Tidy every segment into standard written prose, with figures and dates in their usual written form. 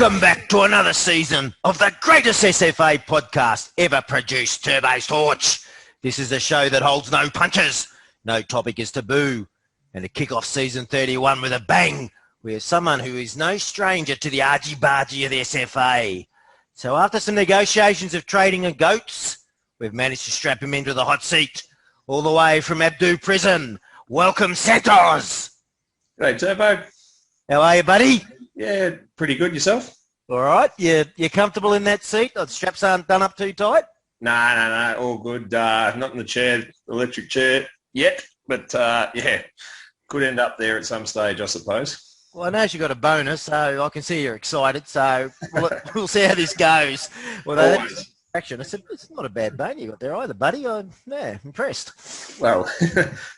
Welcome back to another season of the greatest SFA podcast ever produced, Turbo's Torch. This is a show that holds no punches, no topic is taboo, and to kick off season 31 with a bang, we have someone who is no stranger to the argy-bargy of the SFA. So after some negotiations of trading and goats, we've managed to strap him into the hot seat, all the way from Abdu Prison. Welcome, Santoz. Hey, Turbo. How are you, buddy? Yeah, pretty good. Yourself? All right. You comfortable in that seat? The straps aren't done up too tight? No. All good. Not in the chair, electric chair yet, but yeah, could end up there at some stage, I suppose. Well, I know you got a bonus, so I can see you're excited. So we'll see how this goes. Well, action. I said, it's not a bad bone you got there either, buddy. I'm impressed. Well,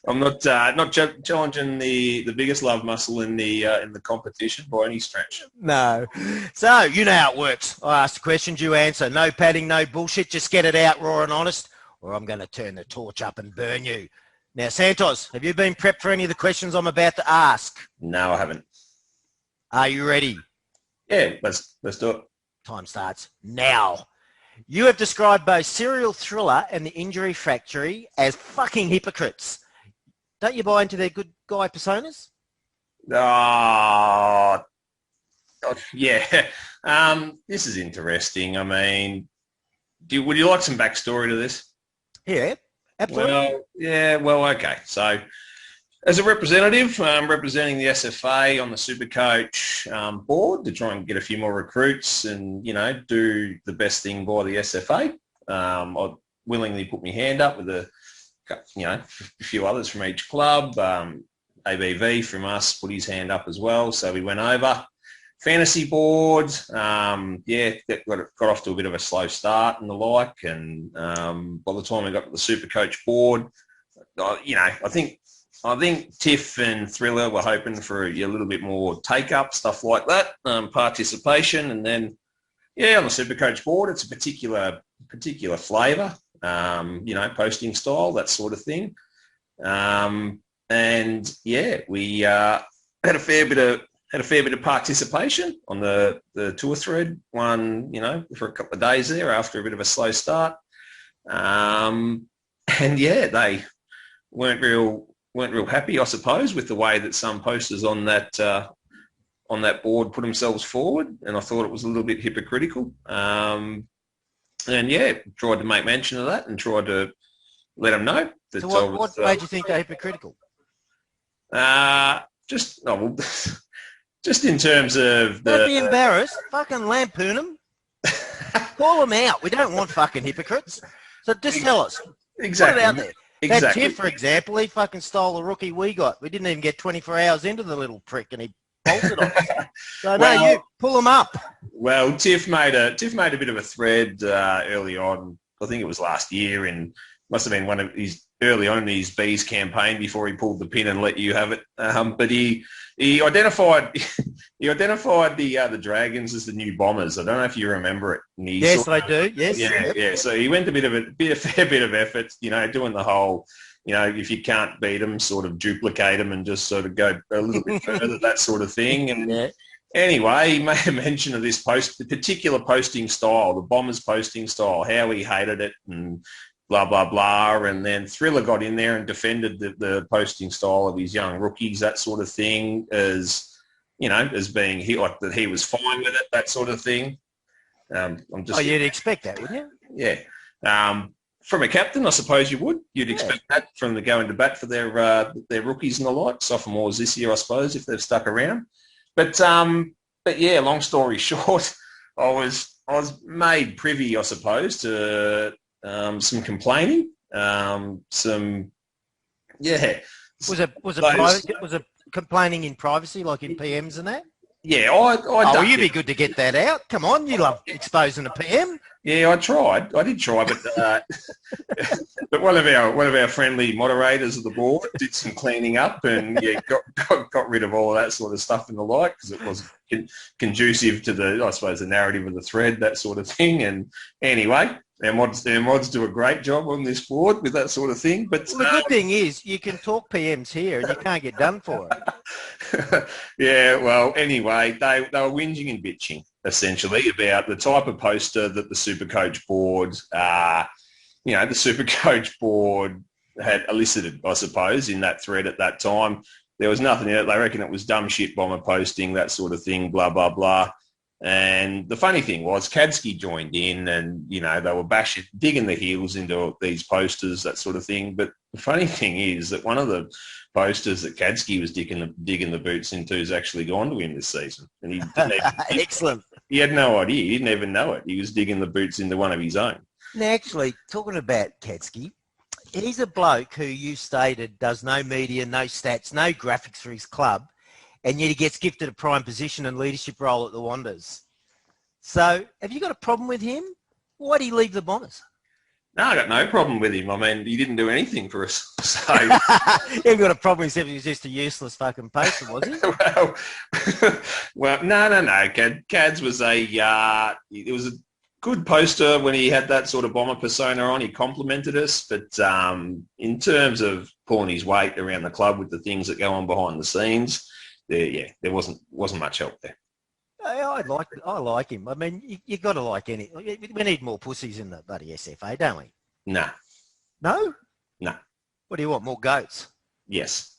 I'm not challenging the biggest love muscle in the competition by any stretch. No. So you know how it works. I ask the questions, you answer. No padding, no bullshit. Just get it out raw and honest, or I'm going to turn the torch up and burn you. Now, Santoz, have you been prepped for any of the questions I'm about to ask? No, I haven't. Are you ready? Yeah, let's do it. Time starts now. You have described both Serial Thriller and The Injury Factory as fucking hypocrites. Don't you buy into their good guy personas? Oh, yeah. This is interesting. I mean, would you like some backstory to this? Yeah, absolutely. Well, okay. So, as a representative, representing the SFA on the Supercoach board to try and get a few more recruits and, do the best thing by the SFA. I willingly put my hand up with a few others from each club. ABV from us put his hand up as well. So we went over. Fantasy board, that got off to a bit of a slow start and the like. And by the time we got to the Supercoach board, I think Tiff and Thriller were hoping for a little bit more take-up, stuff like that, participation. And then, on the Supercoach board, it's a particular flavour, posting style, that sort of thing. We had a fair bit of participation on the tour thread, one, for a couple of days there after a bit of a slow start. They weren't real happy, I suppose, with the way that some posters on that board put themselves forward, and I thought it was a little bit hypocritical. Tried to make mention of that and tried to let them know. That so what made you think they're hypocritical? Just in terms of Don't be embarrassed. Fucking lampoon them. Call them out. We don't want fucking hypocrites. So just tell us. Exactly. Put it out there. Exactly. That Tiff, for example, he fucking stole the rookie we got. We didn't even get 24 hours into the little prick, and he bolted on us. So you pull him up. Well, Tiff made a bit of a thread early on. I think it was last year, and must have been one of his early on in his bees campaign before he pulled the pin and let you have it. But he identified the Dragons as the new Bombers. I don't know if you remember it. Yes, I do. Yes. Yeah. So he went a fair bit of effort, doing the whole, if you can't beat them, sort of duplicate them and just sort of go a little bit further, that sort of thing. And anyway, he made a mention of this the particular posting style, the Bombers posting style, how he hated it and blah, blah, blah. And then Thriller got in there and defended the posting style of his young rookies, that sort of thing, as being that he was fine with it, that sort of thing. You'd expect that, wouldn't you? Yeah. From a captain, I suppose you would. You'd expect that from the going to bat for their rookies and the like. Sophomores this year, I suppose, if they've stuck around. But long story short, I was made privy, I suppose, to some complaining. Was it complaining in privacy, like in PMs and that? Yeah, you'd be good to get that out. Come on, you love exposing a PM. Yeah, I tried. I did try, but but one of our friendly moderators of the board did some cleaning up and got rid of all of that sort of stuff and the like, because it was conducive to the narrative of the thread, that sort of thing. And anyway, our mods do a great job on this board with that sort of thing. But the good thing is you can talk PMs here and you can't get done for it. Yeah, well, anyway, they were whinging and bitching. essentially, about the type of poster that the Supercoach board, the Supercoach board had elicited, I suppose, in that thread at that time. There was nothing in it. They reckon it was dumb shit bomber posting, that sort of thing, blah, blah, blah. And the funny thing was Kadsky joined in and, they were digging their heels into these posters, that sort of thing. But the funny thing is that one of the posters that Kadsky was digging the boots into has actually gone to him this season. And he didn't Excellent. He had no idea. He didn't even know it. He was digging the boots into one of his own. Now, actually, talking about Kadsky, he's a bloke who you stated does no media, no stats, no graphics for his club, and yet he gets gifted a prime position and leadership role at the Wanderers. So have you got a problem with him? Why did he leave the Bombers? No, I got no problem with him. I mean, he didn't do anything for us. So he haven't got a problem except he was just a useless fucking poster, was he? well, no. Cads was it was a good poster when he had that sort of Bomber persona on. He complimented us, but in terms of pulling his weight around the club with the things that go on behind the scenes, there wasn't much help there. I like him. I mean, you got to like any. We need more pussies in the bloody SFA, don't we? Nah. No? No. What do you want? More goats? Yes.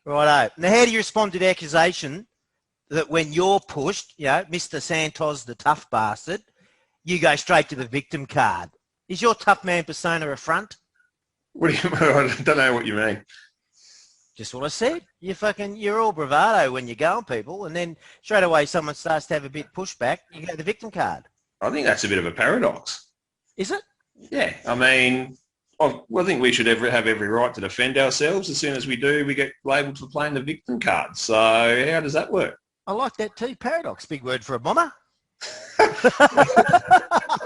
Righto. Now, how do you respond to the accusation that when you're pushed, Mr. Santoz, the tough bastard, you go straight to the victim card? Is your tough man persona a front? What do you? I don't know what you mean. Just what I said. You're all bravado when you go on people, and then straight away someone starts to have a bit pushback, you go to the victim card. I think that's a bit of a paradox. Is it? Yeah. I mean, I think we should have every right to defend ourselves. As soon as we do, we get labelled for playing the victim card. So how does that work? I like that too. Paradox. Big word for a bomber.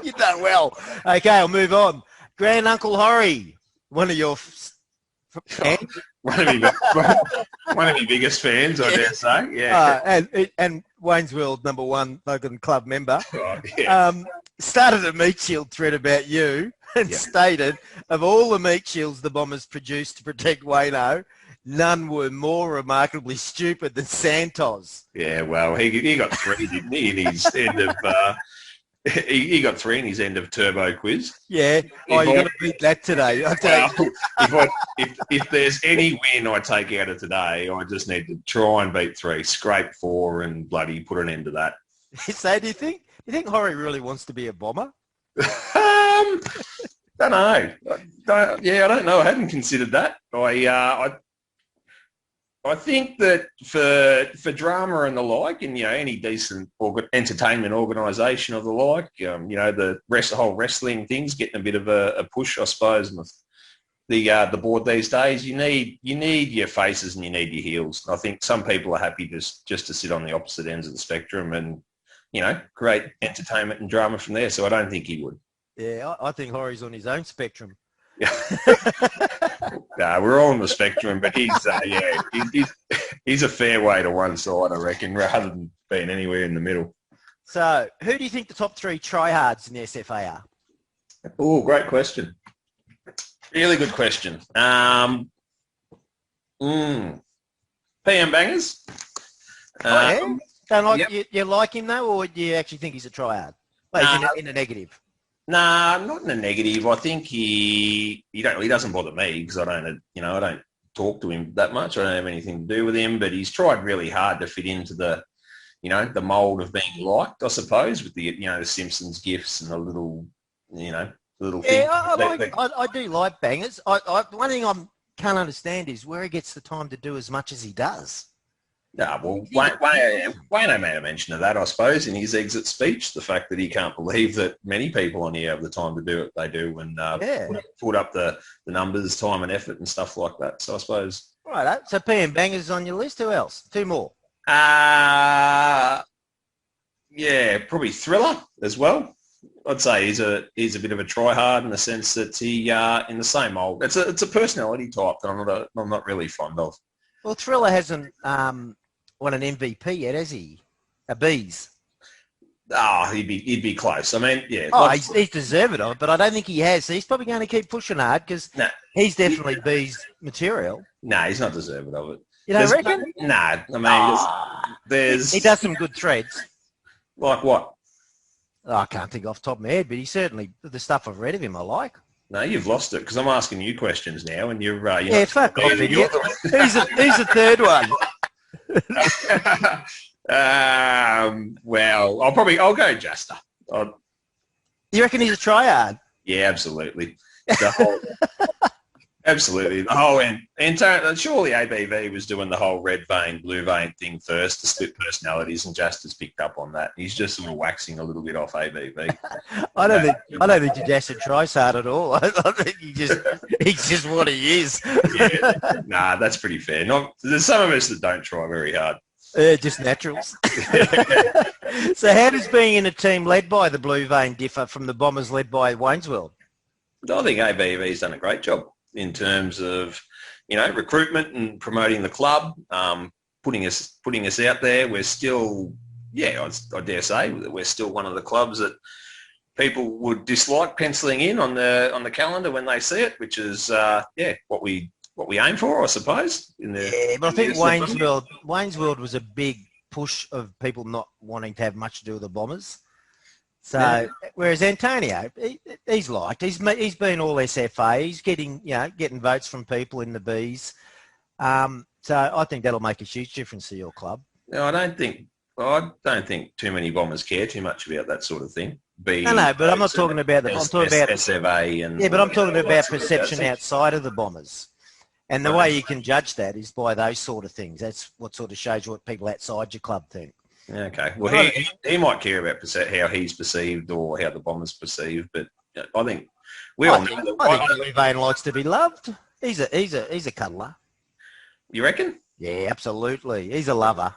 You've done well. Okay, I'll move on. Grand Uncle Horry, one of your fans. One of my biggest fans, I dare say. Yeah. And Wayne's World #1 Logan Club member. Oh, yeah. Started a meat shield thread about you and stated, of all the meat shields the Bombers produced to protect Wayno, none were more remarkably stupid than Santoz. Yeah, well, he got 3, didn't he, in his end of... He got 3 in his end of turbo quiz. Yeah. You've got to beat that today. If there's any win I take out of today, I just need to try and beat 3, scrape 4, and bloody put an end to that. So do you think Horry really wants to be a bomber? Don't know. I don't know. I hadn't considered that. I think that for drama and the like, and any decent entertainment organisation of the like, the whole wrestling thing's getting a bit of a push, I suppose. And the board these days, you need your faces and you need your heels. I think some people are happy just to sit on the opposite ends of the spectrum and create entertainment and drama from there. So I don't think he would. Yeah, I think Horry's on his own spectrum. Yeah. We're all on the spectrum, but he's a fair way to one side, I reckon, rather than being anywhere in the middle. So, who do you think the top 3 tryhards in the SFA are? Oh, great question. Really good question. PM Bangers. Don't you like him though, or do you actually think he's a tryhard? In a negative. Nah, not in a negative. I think he doesn't bother me because I don't talk to him that much. I don't have anything to do with him, but he's tried really hard to fit into the mould of being liked, I suppose, with the the Simpsons gifs and the little thing. Yeah, I do like Bangers. One thing I can't understand is where he gets the time to do as much as he does. Yeah, well, Wayne made a mention of that, I suppose, in his exit speech, the fact that he can't believe that many people on here have the time to do what they do and put up the numbers, time and effort and stuff like that. So I suppose... Right, so PM Bangers on your list. Who else? 2 more. Yeah, probably Thriller as well. I'd say he's a bit of a try-hard in the sense that he in the same mould. It's a personality type that I'm not really fond of. Well, Thriller hasn't won an MVP yet, has he? A Bees. Oh, he'd be close. I mean, yeah. Oh, he's deserving of it, but I don't think he has. So he's probably going to keep pushing hard because he's definitely Bees material. No, he's not deserving of it. You don't reckon? No. I mean, there's... He does some good threads. Like what? I can't think off the top of my head, but he certainly, the stuff I've read of him, I like. No, you've lost it because I'm asking you questions now, and you're Yeah, fuck off, idiot. Who's the third one? Well, I'll go Juster. You reckon he's a tryhard? Yeah, absolutely. Absolutely. And surely ABV was doing the whole red vein, blue vein thing first, the split personalities, and Juster's picked up on that. He's just sort of waxing a little bit off ABV. I don't think Justin tries hard at all. I think he's just what he is. Yeah. Nah, that's pretty fair. There's some of us that don't try very hard. Just naturals. So how does being in a team led by the Blue Vein differ from the Bombers led by Waynesworld? I think ABV's done a great job in terms of, recruitment and promoting the club, putting us out there. We're still, I dare say that we're still one of the clubs that people would dislike penciling in on the calendar when they see it, which is what we aim for, I suppose. But I think Waynesworld was a big push of people not wanting to have much to do with the Bombers. So whereas Antonio, he's been all SFA. He's getting votes from people in the Bs. So I think that'll make a huge difference to your club. No, I don't think too many Bombers care too much about that sort of thing. No, but I'm not talking about I'm talking about SFA and but I'm talking about perception outside of the Bombers. And the way you can judge that is by those sort of things. That's what sort of shows what people outside your club think. Okay. Well, he might care about how he's perceived or how the Bombers perceived, but I think I think Blue Vein likes to be loved. He's a cuddler. You reckon? Yeah, absolutely. He's a lover.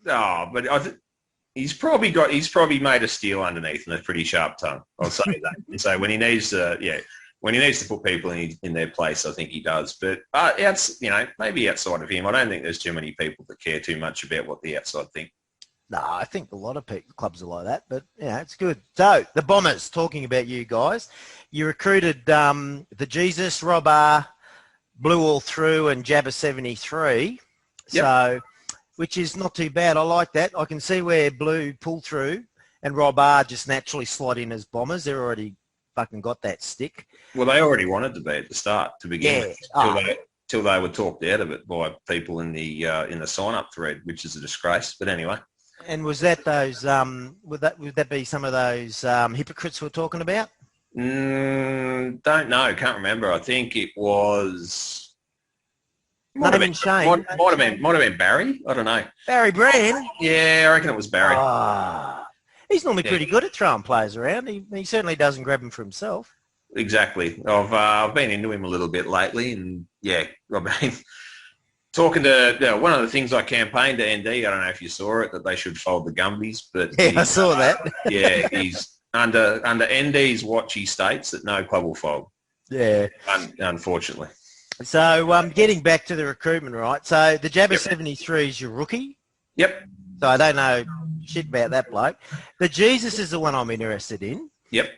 Oh, but he's probably made of steel underneath and a pretty sharp tongue. I'll say that. And so when he needs to put people in their place, I think he does. But maybe outside of him, I don't think there's too many people that care too much about what the outside think. No, I think a lot of clubs are like that, but it's good. So the Bombers, talking about you guys, you recruited the Jesus, Rob R, Blue All Through, and Jabba 73. Yep. So, which is not too bad. I like that. I can see where Blue pull through and Rob R just naturally slot in as Bombers. They're already fucking got that stick. Well, they already wanted to be at the start to begin with, till they were talked out of it by people in the sign-up thread, which is a disgrace. But anyway. And was that those? Would that be some of those hypocrites we're talking about? Don't know. Can't remember. I think it was. Might have been Shane. Might have been Barry. I don't know. Barry Brand. Yeah, I reckon it was Barry. He's normally pretty good at throwing players around. He certainly doesn't grab them for himself. Exactly. I've been into him a little bit lately, and I've been talking to one of the things I campaigned to ND. I don't know if you saw it, that they should fold the Gumbies, but I saw that. He's under ND's watch. He states that no club will fold. Yeah, unfortunately. So getting back to the recruitment, right? So the Jabba 73 is your rookie. Yep. So I don't know shit about that bloke. The Jesus is the one I'm interested in. Yep.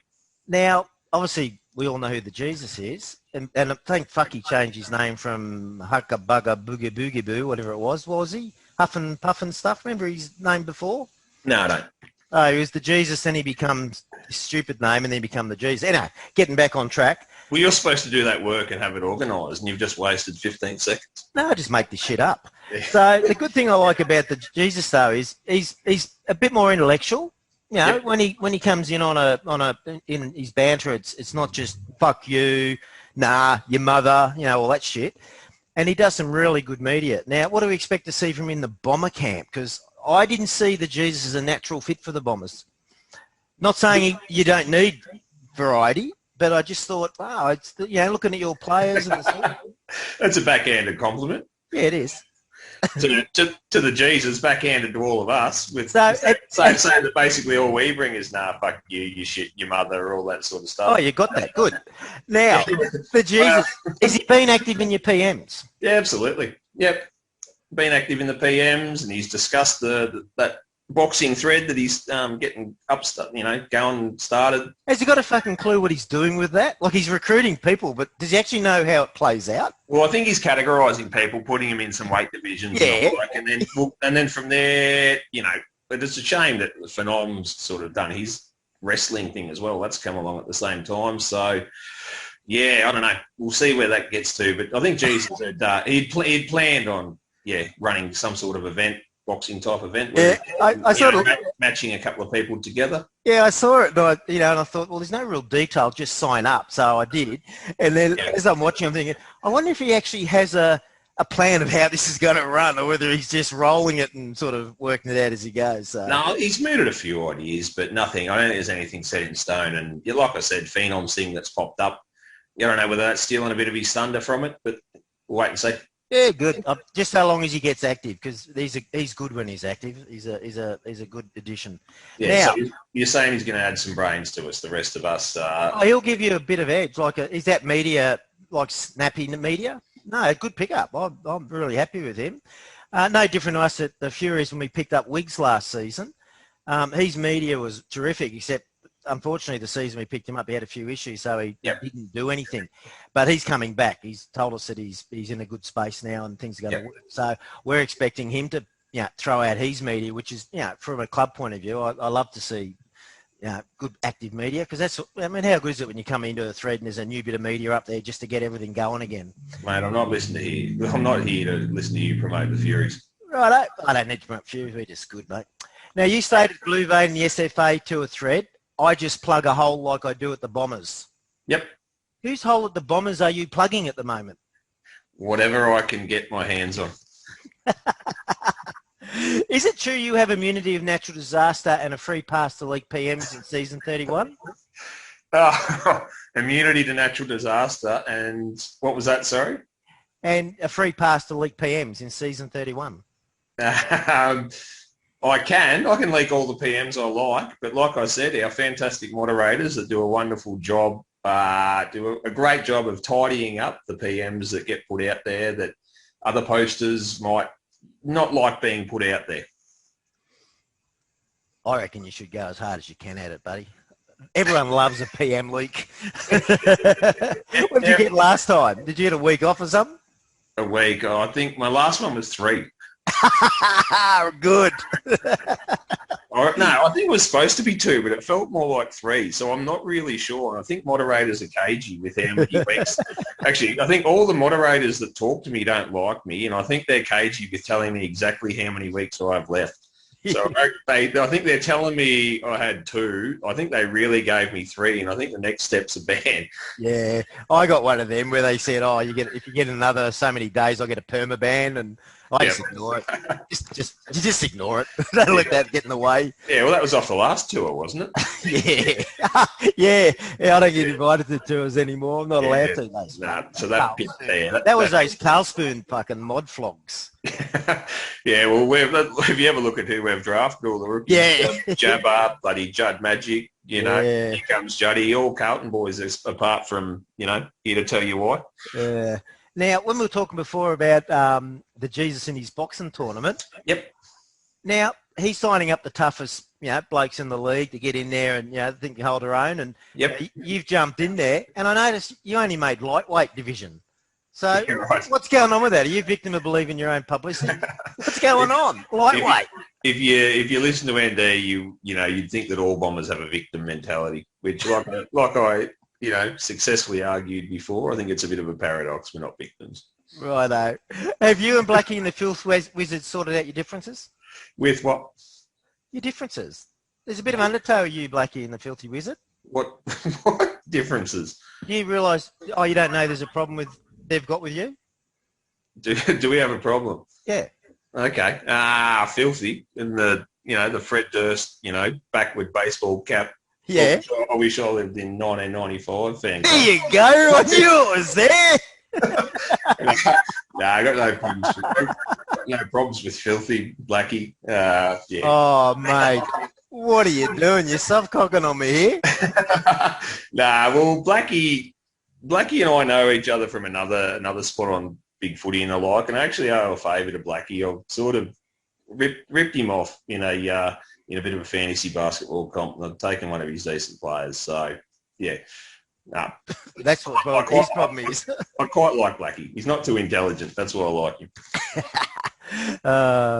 Now, obviously, we all know who the Jesus is. And thank fuck he changed his name from Hugga Bugga Boogie Boogie Boo, whatever it was he? Huff and Puff and stuff. Remember his name before? No, I don't. Oh, he was the Jesus, then he becomes his stupid name, and then he become the Jesus. Anyway, getting back on track. Well, you're supposed to do that work and have it organised, and you've just wasted 15 seconds. No, I just make this shit up. Yeah. So the good thing I like about the Jesus, though, is he's a bit more intellectual. You know, when he comes in in his banter, it's not just fuck you, nah, your mother, all that shit. And he does some really good media. Now, what do we expect to see from him in the Bomber camp? Because I didn't see the Jesus as a natural fit for the Bombers. Not saying you don't need variety, but I just thought, wow, it's looking at your players. That's a backhanded compliment. Yeah, it is. to the Jesus, backhanded to all of us, with saying that basically all we bring is fuck you, you shit, your mother, all that sort of stuff. Oh, you got that. Good. Now, the Jesus, has he been active in your PMs? Yeah, absolutely. Yep. Been active in the PMs, and he's discussed that boxing thread that he's getting going started. Has he got a fucking clue what he's doing with that? Like, he's recruiting people, but does he actually know how it plays out? Well, I think he's categorising people, putting them in some weight divisions, and then from there, but it's a shame that Phenom's sort of done his wrestling thing as well. That's come along at the same time. So, yeah, I don't know. We'll see where that gets to. But I think Jesus had he'd planned on running some sort of event, boxing type event. Yeah, I sort of matching a couple of people together. Yeah, I saw it, and I thought, well, there's no real detail, just sign up. So I did, and then as I'm watching, I'm thinking, I wonder if he actually has a plan of how this is going to run, or whether he's just rolling it and sort of working it out as he goes. So. No, he's mooted a few ideas, but nothing. I don't think there's anything set in stone. And like I said, Phenom's thing that's popped up. I don't know whether that's stealing a bit of his thunder from it, but we'll wait and see. Yeah, good. Just how long as he gets active, because he's good when he's active. He's a good addition. Yeah, now, so you're saying he's going to add some brains to us, the rest of us. He'll give you a bit of edge. Is that media like snappy media? No, good pickup. I'm really happy with him. No different to us at the Furies when we picked up Wiggs last season. His media was terrific, except unfortunately the season we picked him up, he had a few issues, so he didn't do anything. But he's coming back. He's told us that he's in a good space now and things are going to work. So we're expecting him to throw out his media, which is, from a club point of view, I love to see good active media, because how good is it when you come into a thread and there's a new bit of media up there just to get everything going again? Mate, I'm not here to listen to you promote the Furies. Right, I don't need to promote Furies. We're just good, mate. Now, you stayed at Blue Vein and the SFA to a thread. I just plug a hole like I do at the Bombers. Yep. Whose hole at the Bombers are you plugging at the moment? Whatever I can get my hands on. Is it true you have immunity of natural disaster and a free pass to league PMs in season 31? Immunity to natural disaster, and what was that, sorry? And a free pass to league PMs in season 31. I can leak all the PMs I like, but like I said, our fantastic moderators that do a wonderful job, do a great job of tidying up the PMs that get put out there that other posters might not like being put out there. I reckon you should go as hard as you can at it, buddy. Everyone loves a PM leak. What did you get last time? Did you get a week off or something? A week. I think my last one was 3. Good. No, I think it was supposed to be 2, but it felt more like 3. So I'm not really sure. And I think moderators are cagey with how many weeks. Actually, I think all the moderators that talk to me don't like me, and I think they're cagey with telling me exactly how many weeks I've left. So I think they're telling me I had 2. I think they really gave me 3, and I think the next step's a ban. Yeah, I got one of them where they said, if you get another so many days, I'll get a perma ban, and I just ignore it. Just ignore it. Don't let that get in the way. Yeah, well, that was off the last tour, wasn't it? Yeah, I don't get invited to tours anymore. I'm not allowed to. So that bit there. That was those Carl Spoon fucking mod flogs. Yeah, well, if you ever look at who we've drafted, all the rookies, Jabbar, bloody Judd Magic, here comes Juddy, all Carlton boys, apart from, here to tell you why. Yeah. Now, when we were talking before about the Jesus in his boxing tournament. Yep. Now, he's signing up the toughest, blokes in the league to get in there and, think you hold their own. And you've jumped in there. And I noticed you only made lightweight division. So what's going on with that? Are you a victim of believing your own publicity? What's going on? Lightweight. If you listen to Andy, you'd think that all bombers have a victim mentality, which like I successfully argued before, I think it's a bit of a paradox. We're not victims. Righto. Have you and Blackie and the Filth Wizards sorted out your differences? With what? Your differences. There's a bit of undertow, you, Blackie, and the Filthy Wizard. What differences? Do you realise, you don't know there's a problem they've got with you? Do we have a problem? Yeah. Okay. Filthy in the Fred Durst, backward baseball cap. Yeah. I wish I lived in 1995. Fan. There you go. I knew it was there. I got no problems with Filthy, Blackie. Yeah. Oh, mate. What are you doing? You're soft-cocking on me here? Well, Blackie and I know each other from another spot on Big Footy and the like, and I actually owe a favour to Blackie. I've sort of ripped him off in a bit of a fantasy basketball comp, and I've taken one of his decent players. So, yeah. That's what his problem is. I quite like Blackie. He's not too intelligent. That's why I like him.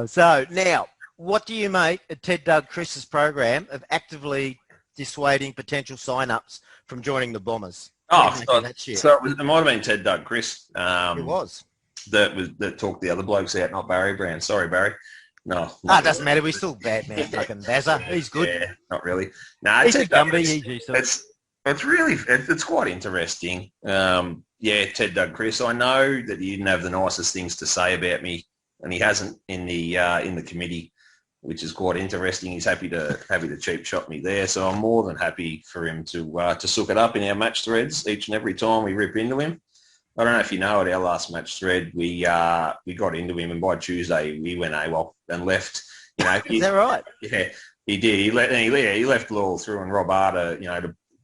So, now, what do you make of Ted Doug Chris's program of actively dissuading potential sign-ups from joining the Bombers? Oh, That shit? so it might have been Ted Doug Chris. It was. That talked the other blokes out, not Barry Brown. Sorry, Barry. No. It doesn't matter. We're still Batman fucking Bazza. He's good. Yeah, not really. No, He's a Ted Doug Gumby. Chris, He's used to it. it's quite interesting. Ted Doug Chris. I know that he didn't have the nicest things to say about me, and he hasn't in the committee, which is quite interesting. He's happy to cheap shot me there, so I'm more than happy for him to sook it up in our match threads each and every time we rip into him. I don't know if you know, at our last match thread, we got into him, and by Tuesday we went AWOL and left. You know, Is that right? Yeah, he did. He left Laurel through and Rob Arter,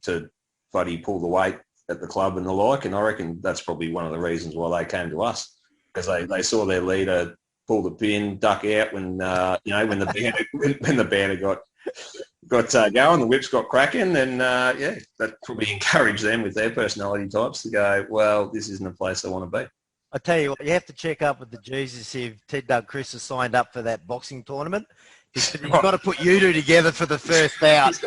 to bloody pull the weight at the club and the like. And I reckon that's probably one of the reasons why they came to us, because they saw their leader pull the pin, duck out when when the banner got going, the whips got cracking, and that probably encouraged them with their personality types to go, well, this isn't a place I want to be. I tell you what, you have to check up with the Jesus if Ted Doug Chris has signed up for that boxing tournament. He's got to put you two together for the first bout.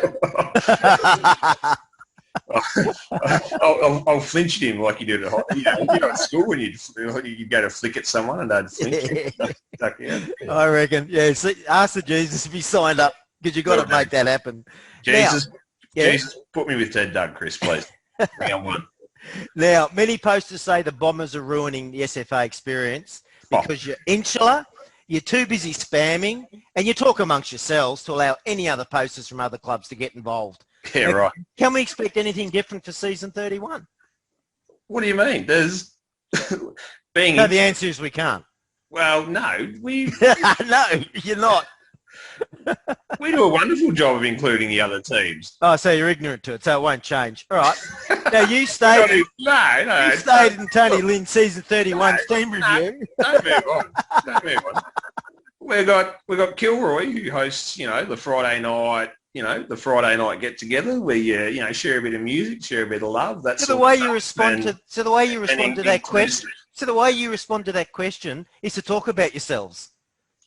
I'll flinch at him like you did at school when you'd go to flick at someone and they'd flinch. Duck out. I reckon. Yeah, see, ask the Jesus if he signed up, because you've got to make that happen. Jesus, put me with Ted Doug, Chris, please. Round one. Now, many posters say the Bombers are ruining the SFA experience because you're insular, you're too busy spamming, and you talk amongst yourselves to allow any other posters from other clubs to get involved. Yeah, right. Can we expect anything different for season 31? What do you mean? There's No, the answer is we can't. Well, no, No, you're not. we do a wonderful job of including the other teams. Oh, so you're ignorant to it, so it won't change. All right. Now, you stayed in Tony Lynn's season 31's team review. Don't move on. We've got Kilroy, who hosts, the Friday night get together where you share a bit of music, share a bit of love. That's the way you respond to that question. So the way you respond to that question is to talk about yourselves.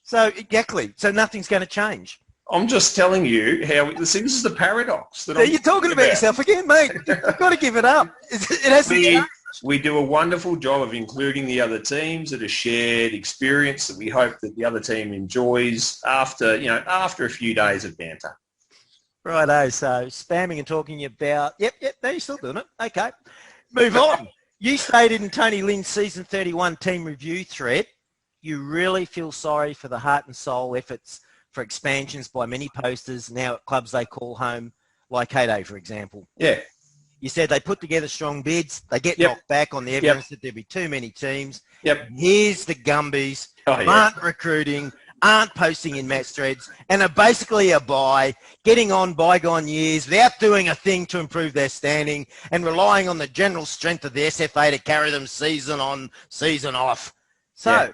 So exactly. So nothing's going to change. I'm just telling you how this is the paradox. You're talking about yourself again, mate. You've got to give it up. It hasn't changed. We do a wonderful job of including the other teams at a shared experience that we hope that the other team enjoys after a few days of banter. Righto. So spamming and talking about, yep, no, you're still doing it. Okay. Move on. You stated in Tony Lynn's season 31 team review thread, you really feel sorry for the heart and soul efforts for expansions by many posters now at clubs they call home, like Heyday, for example. Yeah. You said they put together strong bids. They get knocked back on the evidence that there'd be too many teams. Yep. Here's the Gumbies aren't recruiting, aren't posting in match threads, and are basically a buy, getting on bygone years without doing a thing to improve their standing and relying on the general strength of the SFA to carry them season on, season off. So,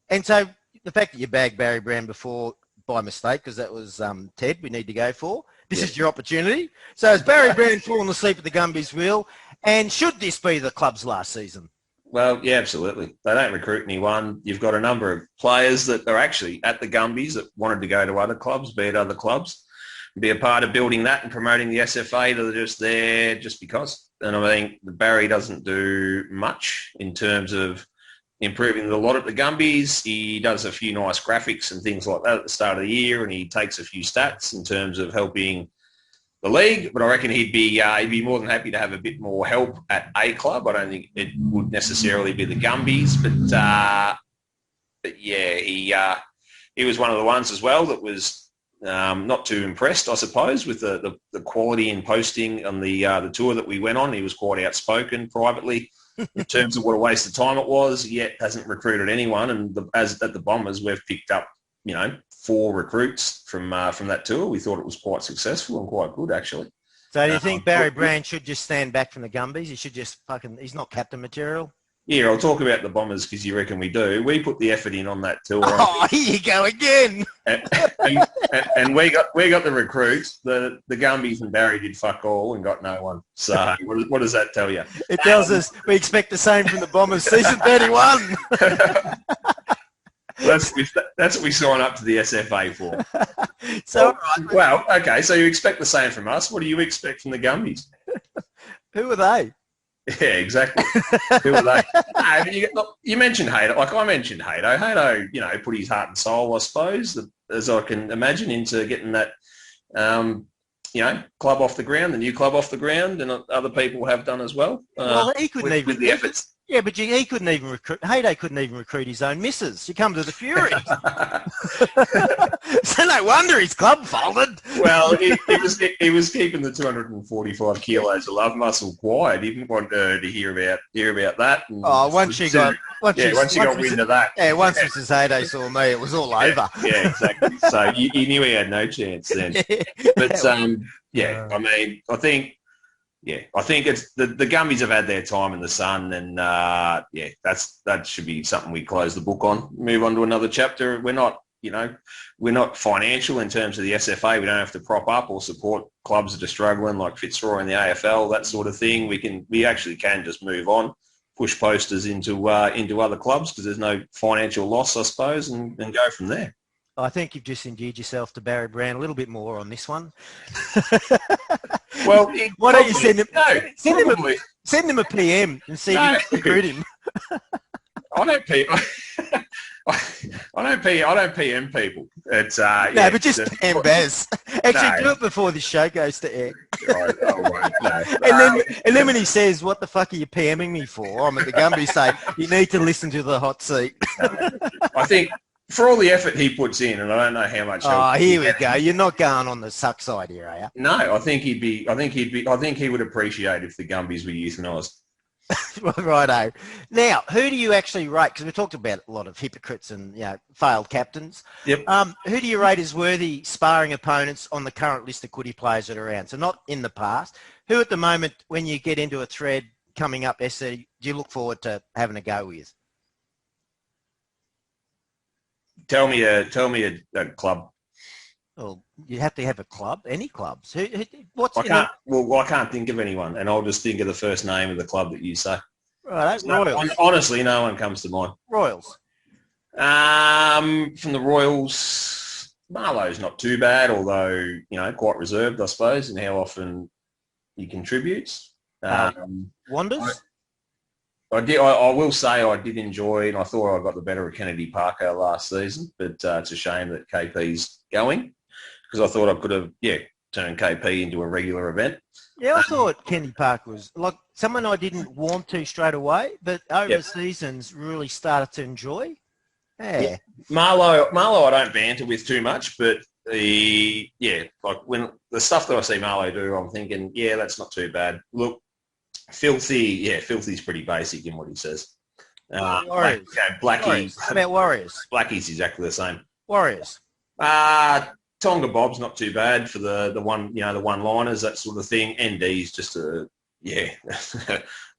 and so the fact that you bagged Barry Brown before by mistake, because that was Ted we need to go for, this is your opportunity. So has Barry Brown fallen asleep at the Gumbies wheel? And should this be the club's last season? Well, yeah, absolutely. They don't recruit anyone. You've got a number of players that are actually at the Gumbies that wanted to go to other clubs, be it other clubs, be a part of building that and promoting the SFA. They're just there just because. And I think Barry doesn't do much in terms of improving the lot at the Gumbies. He does a few nice graphics and things like that at the start of the year, and he takes a few stats in terms of helping the league. But I reckon he'd be more than happy to have a bit more help at a club. I don't think it would necessarily be the Gumbies, but yeah, he was one of the ones as well that was not too impressed, I suppose, with the quality in posting on the tour that we went on. He was quite outspoken privately in terms of what a waste of time it was, yet hasn't recruited anyone. And as at the Bombers, we've picked up, 4 recruits from that tour. We thought it was quite successful and quite good, actually. So do you think Barry Brown should just stand back from the Gumbies? He should just he's not captain material? Yeah, I'll talk about the Bombers because you reckon we do. We put the effort in on that tour. Oh, here you go again. And we got the recruits. The Gumbies and Barry did fuck all and got no one. So what does that tell you? It tells us we expect the same from the Bombers season 31. That's what we sign up to the SFA for. So, well, okay, so you expect the same from us. What do you expect from the Gumbies? who are they? Yeah, exactly. Who are they? No, you mentioned Hato. Like I mentioned Hato. Hato, put his heart and soul, I suppose, as I can imagine, into getting that, club off the ground, the new club off the ground, and other people have done as well. Well, he couldn't even with the efforts. Yeah, but he couldn't even recruit. Hato couldn't even recruit his own missus. You come to the Furies. So no wonder his club folded. Well, he was keeping the 245 kilos of love muscle quiet. He didn't want her to hear about that. And once she got wind of that. Yeah, once Mrs. Hato saw me, it was all over. Yeah, exactly. So he knew he had no chance then. But I think it's the Gumbies have had their time in the sun, and that should be something we close the book on. Move on to another chapter. We're not financial in terms of the SFA. We don't have to prop up or support clubs that are struggling like Fitzroy in the AFL, that sort of thing. We actually can just move on, push posters into other clubs because there's no financial loss, I suppose, and go from there. I think you've just endeared yourself to Barry Brown a little bit more on this one. Well, why don't you send him a PM and see if you can recruit him? I don't PM people. It's but just PM Baz. Actually, do it before this show goes to air. And then when he says, "What the fuck are you PMing me for?" I'm at the Gumby say, "You need to listen to the hot seat." I think for all the effort he puts in, and I don't know how much. Oh, here we go. You're not going on the suck side here, are you? No, I think he would appreciate if the Gumbies were euthanised. Righto. Now, who do you actually rate? Because we talked about a lot of hypocrites and failed captains. Yep. Who do you rate as worthy sparring opponents on the current list of Quiddy players that are around? So not in the past. Who at the moment, when you get into a thread coming up, SC, do you look forward to having a go with? Tell me a club. Well, you have to have a club. Any clubs? I can't think of anyone, and I'll just think of the first name of the club that you say. Right, Royals. Honestly, no one comes to mind. Royals. From the Royals, Marlowe's not too bad, although quite reserved, I suppose, in how often he contributes. Wonders. I will say I did enjoy, and I thought I got the better of Kennedy Parker last season, but it's a shame that KP's going, because I thought I could have, turned KP into a regular event. Yeah, I thought Kennedy Parker was like someone I didn't want to straight away, but over the seasons really started to enjoy. Yeah. Marlowe I don't banter with too much, but like when the stuff that I see Marlowe do, I'm thinking, that's not too bad. Look, Filthy's pretty basic in what he says. Warriors. Blackie. How about Warriors? Blackie's exactly the same. Warriors. Tonga Bob's not too bad for the one-liners, that sort of thing. ND's just a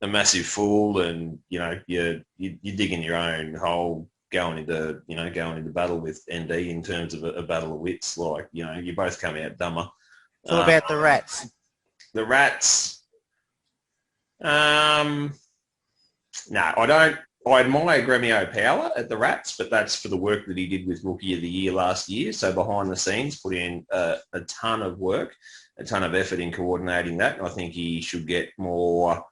massive fool, and you're digging your own hole going into battle with ND in terms of a battle of wits. Like you both come out dumber. What about the Rats? The Rats. No, I don't. I admire Gremio Power at the Rats, but that's for the work that he did with Rookie of the Year last year. So behind the scenes, put in a ton of work, a ton of effort in coordinating that. And I think he should get more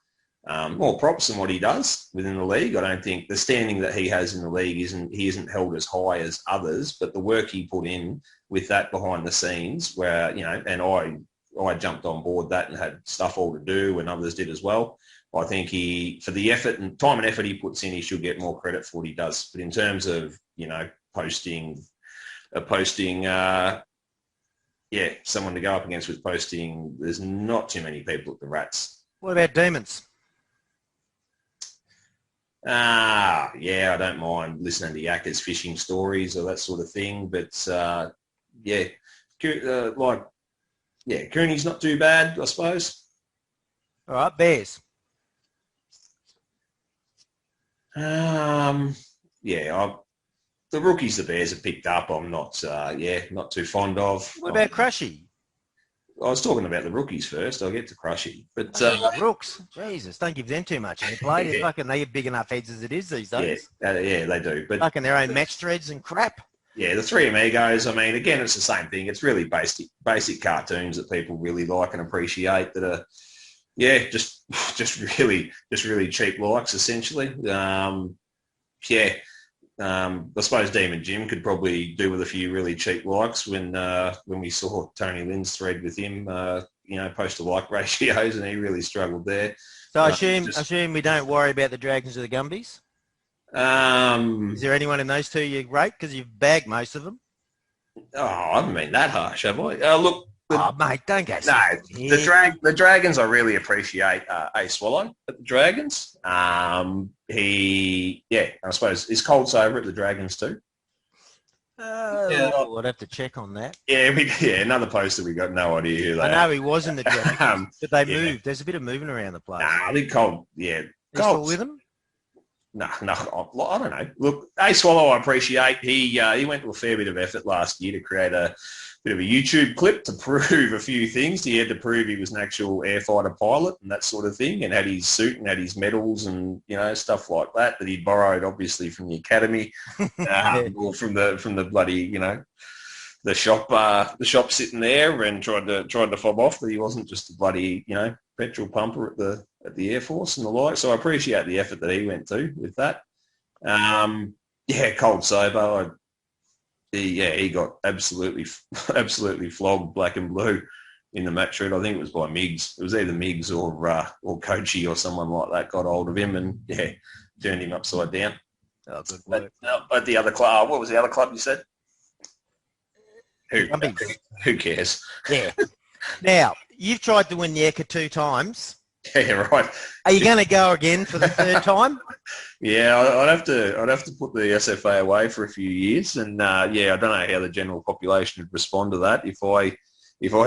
props than what he does within the league. I don't think the standing that he has in the league isn't held as high as others, but the work he put in with that behind the scenes, where and I jumped on board that and had stuff all to do, and others did as well. I think for the effort and time and effort he puts in, he should get more credit for what he does. But in terms of, posting, someone to go up against with posting, there's not too many people at the Rats. What about Demons? I don't mind listening to Yakka's fishing stories or that sort of thing. But, Cooney's not too bad, I suppose. All right, Bears. The rookies the Bears have picked up, I'm not too fond of. What about Crushy? I was talking about the rookies first. I'll get to Crushy. But Rooks, Jesus, don't give them too much. They play. They get big enough heads as it is these days. Yeah, they do. But fucking their own match threads and crap. Yeah, the Three Amigos, I mean, again, it's the same thing. It's really basic cartoons that people really like and appreciate that are, yeah, just really cheap likes, essentially. I suppose Demon Jim could probably do with a few really cheap likes when we saw Tony Lynn's thread with him, post to like ratios, and he really struggled there. So I assume we don't worry about the Dragons or the Gumbies? Is there anyone in those two you rate? Because you've bagged most of them. Oh, I haven't been that harsh, have I? Look, mate, don't go. No, the Dragons I really appreciate A Swallow at the Dragons. I suppose is Cold Sober at the Dragons too. I'd have to check on that. Yeah, another poster we got no idea who they are. I know he was in the Dragons, but they moved. There's a bit of moving around the place. Nah, I think Cold. Yeah, Cold still with them. No, I don't know. Look, A Swallow I appreciate. He went to a fair bit of effort last year to create a bit of a YouTube clip to prove a few things. He had to prove he was an actual air fighter pilot and that sort of thing, and had his suit and had his medals and stuff like that he borrowed obviously from the academy or from the bloody the shop sitting there, and tried to fob off that he wasn't just a bloody petrol pumper at the Air Force and the like. So I appreciate the effort that he went to with that. Cold Sober. He got absolutely flogged black and blue in the match route. I think it was by Miggs. It was either Miggs or Coachy or someone like that got hold of him and turned him upside down. Oh, good work. At the other club, what was the other club you said? Who cares? Yeah. Now, you've tried to win the Eka 2 times. Yeah, right. Are you going to go again for the third time? Yeah, I'd have to put the SFA away for a few years, and I don't know how the general population would respond to that if I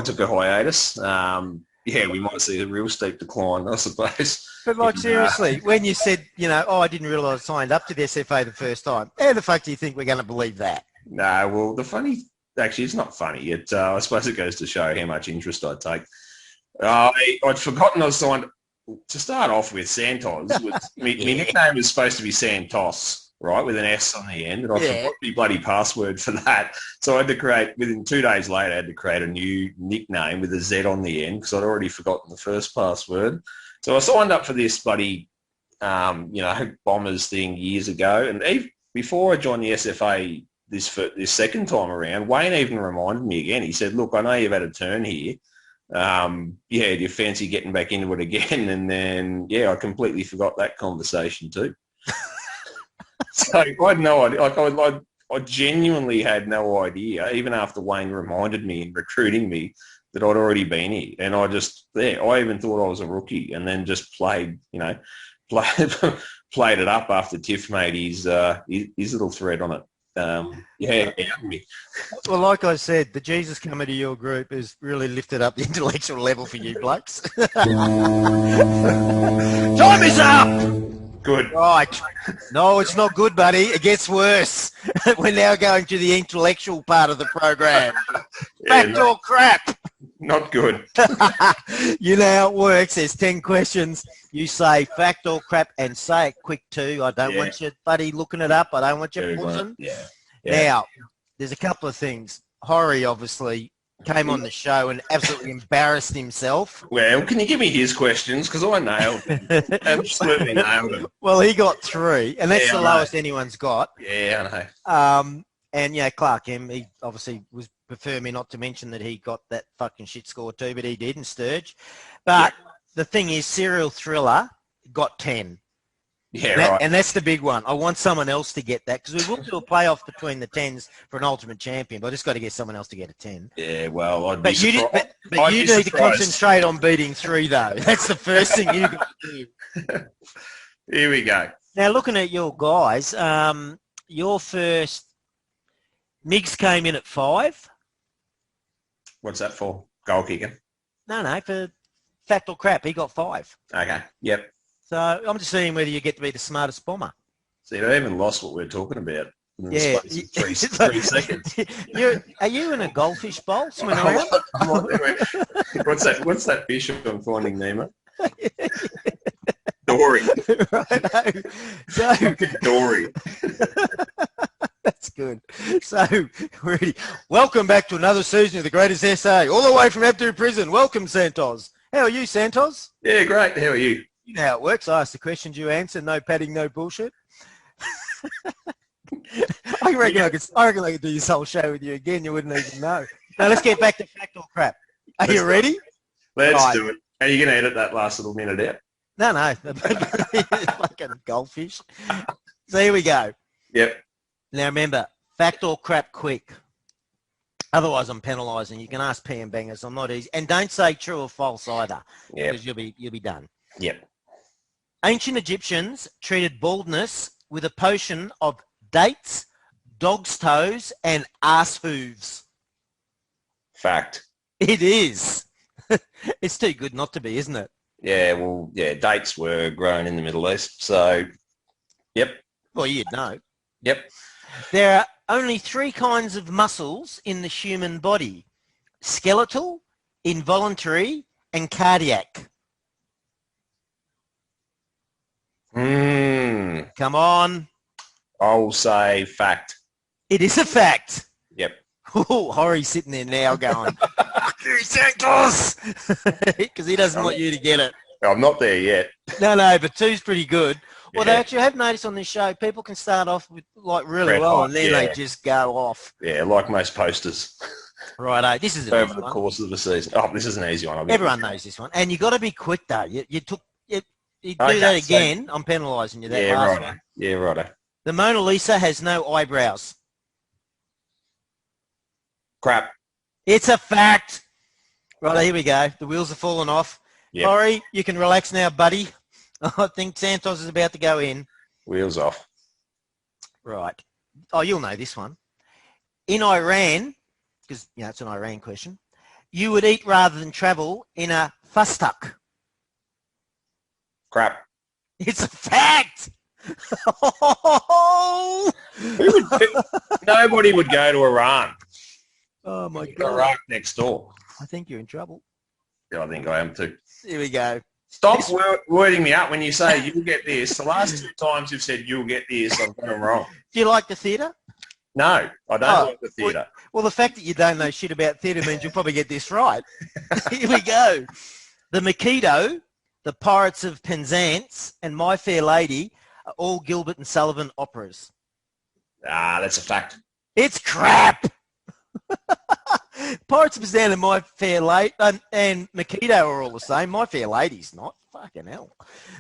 took a hiatus. We might see a real steep decline, I suppose. But seriously, when you said, I didn't realise I signed up to the SFA the first time, how the fuck do you think we're going to believe that? No, well, actually, it's not funny. I suppose it goes to show how much interest I take. I'd forgotten I was signed to start off with Santoz. My nickname was supposed to be Santoz, right, with an S on the end, and I forgot the bloody password for that. So I had to create, within 2 days later, I had to create a new nickname with a Z on the end because I'd already forgotten the first password. So I signed up for this bloody, Bombers thing years ago, and even before I joined the SFA this second time around, Wayne even reminded me again. He said, "Look, I know you've had a turn here. Do you fancy getting back into it again?" And then, I completely forgot that conversation too. So I had no idea. I genuinely had no idea, even after Wayne reminded me and recruiting me, that I'd already been here. And I even thought I was a rookie, and then just played it up after Tiff made his little thread on it. Well, like I said, the Jesus coming to your group has really lifted up the intellectual level for you blokes. Time is up! Good. Right. No, it's not good, buddy. It gets worse. We're now going to the intellectual part of the program. Fact or crap? Not good. You know how it works. There's 10 questions. You say fact or crap and say it quick too. I don't want you, buddy, looking it up. I don't want you pushing. Yeah. Now, there's a couple of things. Horry obviously came on the show and absolutely embarrassed himself. Well, can you give me his questions? Because I nailed him. Absolutely nailed him. Well, he got 3, and that's the lowest anyone's got. Yeah, I know. And Clark M, he obviously was prefer me not to mention that he got that fucking shit score too, but he did in Sturge. But the thing is, Serial Thriller got 10. Yeah, right. And that's the big one. I want someone else to get that, because we will do a playoff between the 10s for an ultimate champion, but I just got to get someone else to get a 10. Yeah, well, I'd but be you surprised. But you need to concentrate on beating 3, though. That's the first thing you got to do. Here we go. Now, looking at your guys, your first... Miggs came in at 5. What's that for? Goal kicking? No, for fact or crap, he got 5. Okay, yep. So I'm just seeing whether you get to be the smartest bomber. See, I even lost what we're talking about in the space of 3 seconds. Are you in a goldfish bowl swimming around? What's that fish on Finding Nemo? Dory. Right. So, Dory. that's good. good. So, ready. Welcome back to another season of The Greatest SA, all the way from Abdu Prison. Welcome, Santoz. How are you, Santoz? Yeah, great. How are you? You know how it works. I ask the questions, you answer. No padding, no bullshit. I reckon I could do this whole show with you again. You wouldn't even know. Now, let's get back to fact or crap. Are you ready? Let's do it. Are you going to edit that last little minute out? No. Fucking goldfish. So here we go. Yep. Now remember, fact or crap quick. Otherwise I'm penalising. You can ask P and bangers. I'm not easy. And don't say true or false either. Yep. Because you'll be done. Yep. Ancient Egyptians treated baldness with a potion of dates, dog's toes, and arse hooves. Fact. It is. It's too good not to be, isn't it? Yeah, well, yeah, dates were grown in the Middle East, so, yep. Well, you'd know. Yep. There are only 3 kinds of muscles in the human body: skeletal, involuntary, and cardiac. Come on. I'll say fact. It is a fact. Yep. Oh, Horry's sitting there now going, Santos! Because he doesn't want you to get it. I'm not there yet. No, but 2's pretty good. Well, they actually have noticed on this show, people can start off with like really Red well hot, and then they just go off. Yeah, like most posters. Righto, this is over the course of the season. Oh, this is an easy one. Everyone knows this one. And you got to be quick though. You do that again, I'm penalising you. That last one. Yeah, righto. The Mona Lisa has no eyebrows. Crap. It's a fact. Right, here we go. The wheels are falling off. Yep. Corey, you can relax now, buddy. I think Santos is about to go in. Wheels off. Right. Oh, you'll know this one. In Iran, because it's an Iran question, you would eat rather than travel in a fustuk. Crap. It's a fact. Nobody would go to Iran. Oh, my God. Iraq next door. I think you're in trouble. Yeah, I think I am too. Here we go. Stop wording me up when you say you'll get this. The last 2 times you've said you'll get this, I've got them wrong. Do you like the theatre? No, I don't like the theatre. Well, the fact that you don't know shit about theatre means you'll probably get this right. Here we go. The Mikado, the Pirates of Penzance, and My Fair Lady are all Gilbert and Sullivan operas. Ah, that's a fact. It's crap. Pirates of Penzance and My Fair Lady and Mikado are all the same. My Fair Lady's not. Fucking hell.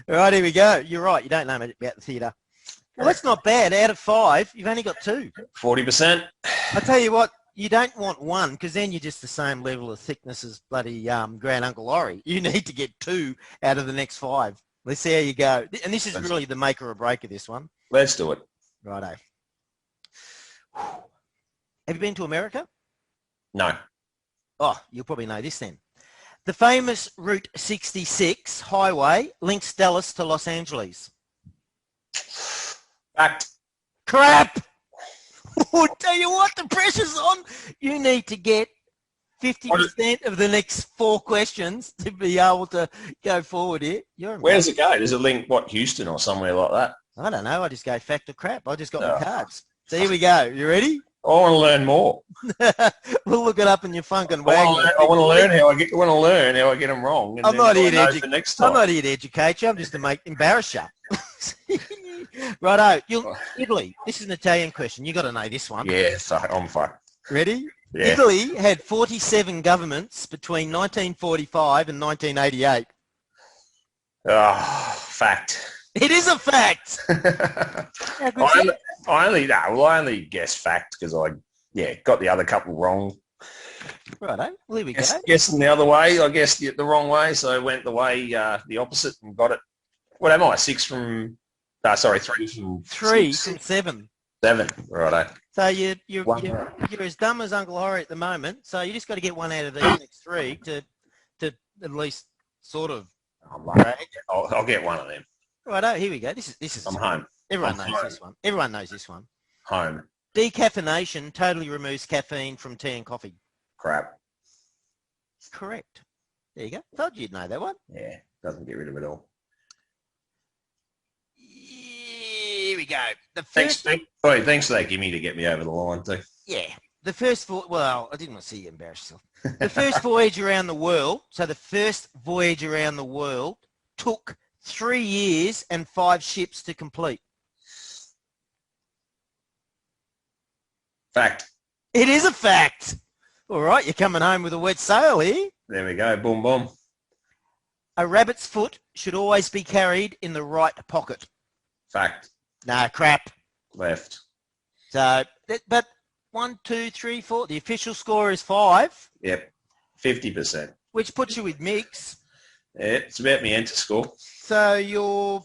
All right, here we go. You're right. You don't know much about the theatre. Well, that's not bad. Out of 5, you've only got 2. 40%. I tell you what, you don't want 1 because then you're just the same level of thickness as bloody Grand Uncle Laurie. You need to get 2 out of the next 5. Let's see how you go. And this is really the make or break of this one. Let's do it. Righto. Have you been to America? No. Oh, you'll probably know this then. The famous Route 66 highway links Dallas to Los Angeles. Fact. Crap! I'll tell you what, the pressure's on. You need to get 50% of the next 4 questions to be able to go forward here. Where does it go? Does it link, Houston or somewhere like that? I don't know. I just go fact or crap. I just got my cards. So here we go. You ready? I want to learn more. We'll look it up in your funkin' wagon. I want to learn how I get them wrong. And I'm not here to educate you. I'm just to embarrass you. Righto. Italy. This is an Italian question. You got to know this one. Yeah, I'm fine. Ready? Yeah. Italy had 47 governments between 1945 and 1988. Fact. It is a fact. I only guessed fact because I got the other couple wrong. Righto. Well, here we go. Guessing the other way. I guessed it the wrong way, so I went the way the opposite and got it. What am I? 3 from 3 from 7. 7. Righto. So you're as dumb as Uncle Horry at the moment. So you just got to get 1 out of these next 3 to at least sort of. I'll get 1 of them. Righto. Here we go. This is. I'm home. Everyone knows this one. Everyone knows this one. Home. Decaffeination totally removes caffeine from tea and coffee. Crap. Correct. There you go. Thought you'd know that one. Yeah, doesn't get rid of it all. Here we go. Thanks for that gimme to get me over the line too. Yeah. The first, well, I didn't want to see you embarrass yourself. The first voyage around the world, took 3 years and 5 ships to complete. Fact. It is a fact. All right, you're coming home with a wet sail here. There we go. Boom, boom. A rabbit's foot should always be carried in the right pocket. Fact. Nah, crap. Left. So, but 1, 2, 3, 4. The official score is 5. Yep. 50%. Which puts you with Mix. Yeah, it's about me enter score. So you're,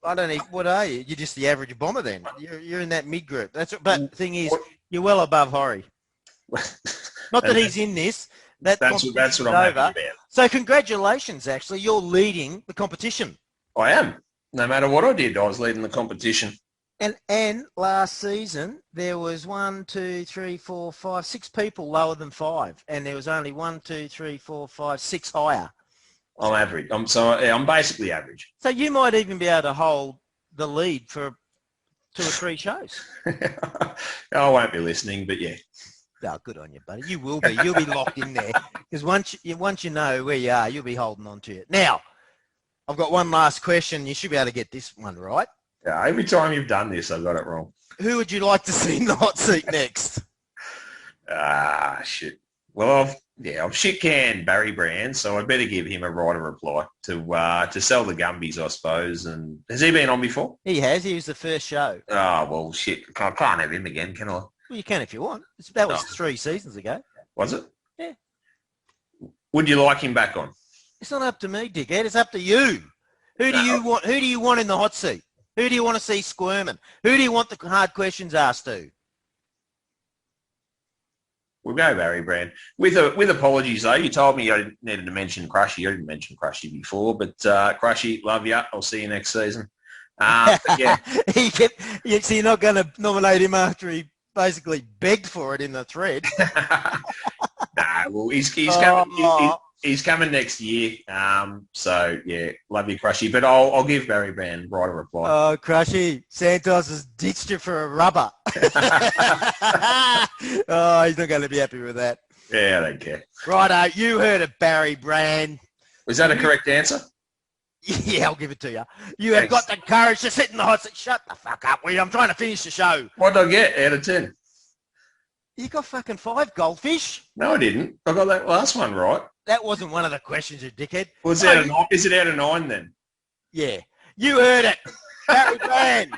I don't know, what are you? You're just the average bomber then. You're in that mid group. But the thing is, you're well above Horry. Not that he's in this. That's what I'm happy about. So congratulations, actually. You're leading the competition. I am. No matter what I did, I was leading the competition. And last season, there was 1, 2, 3, 4, 5, 6 people lower than 5. And there was only 1, 2, 3, 4, 5, 6 higher. I'm average. I'm basically average. So you might even be able to hold the lead for 2 or 3 shows. I won't be listening, but yeah. Oh, good on you, buddy. You will be. You'll be locked in there. Because once you know where you are, you'll be holding on to it. Now, I've got one last question. You should be able to get this one right. Yeah, every time you've done this, I've got it wrong. Who would you like to see in the hot seat next? Shit. Well, I've shit-canned Barry Brand, so I'd better give him a right of reply to sell the Gumbies, I suppose. And has he been on before? He has. He was the first show. Oh, well, shit. I can't have him again, can I? Well, you can if you want. That was 3 seasons ago. Was it? Yeah. Would you like him back on? It's not up to me, dickhead. It's up to you. Who do you want? Who do you want in the hot seat? Who do you want to see squirming? Who do you want the hard questions asked to? We'll go Barry Brand. With apologies, though. You told me I needed to mention Crushy. You didn't mention Crushy before, but Crushy, love you. I'll see you next season. Yeah. So you're not going to nominate him after he basically begged for it in the thread? Well, he's coming next year. So, yeah, love you, Crushy. But I'll give Barry Brand right a reply. Oh, Crushy, Santoz has ditched you for a rubber. Oh, he's not going to be happy with that. Yeah, I don't care. Righto, you heard of Barry Brand. Was that a correct answer? Yeah, I'll give it to you. You have got the courage to sit in the hot seat. Shut the fuck up, will you? I'm trying to finish the show. What did I get out of 10? You got fucking 5 goldfish. No, I didn't. I got that last one right. That wasn't one of the questions, you dickhead. Is it out of 9 then? Yeah. You heard it. Barry Brand.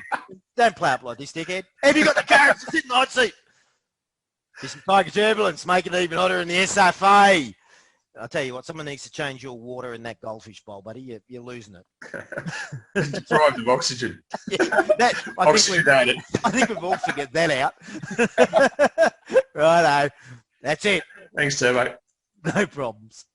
Don't play up like this, dickhead. Have you got the courage to sit in the hot seat? There's some Tiger Turbulence. Make it even hotter in the SFA. I'll tell you what, someone needs to change your water in that goldfish bowl, buddy. You're losing it. Deprived of oxygen. Yeah, Oxygenated. I think we've all figured that out. Righto. That's it. Thanks, Turbo. No problems.